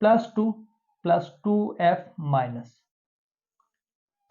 Ca+2+2F-،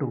2،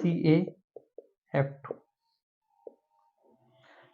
CaF2۔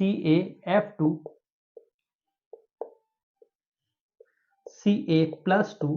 CaF2 Ca+2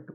2۔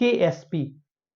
KSP،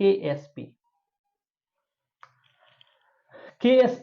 KSP۔ KSP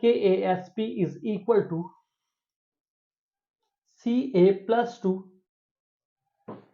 KASP is equal to Ca+2،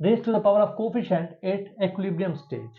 raised to the power of coefficient at equilibrium stage،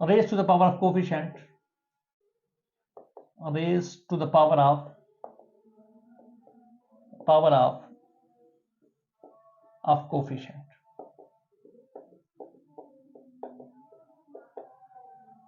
raised to the power of coefficient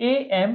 AM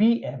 BN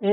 A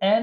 N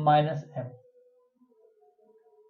-M،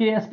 KSP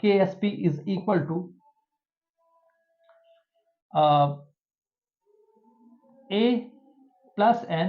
KSP is equal to A+N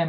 M،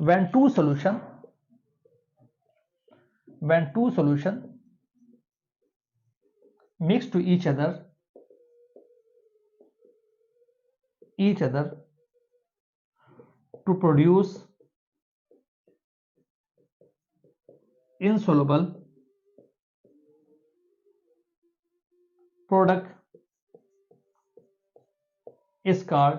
when two solution mix to each other to produce insoluble product is called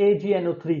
AgNO3,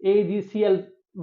AgCl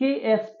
KSP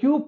Q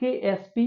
KSP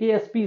KSP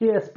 KSP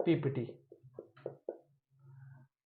PPT.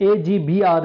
AgBr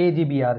AgBr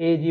Ag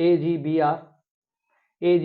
AgBr, Ag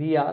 Br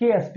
KSP.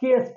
KSP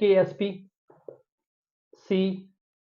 KSP C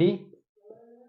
D.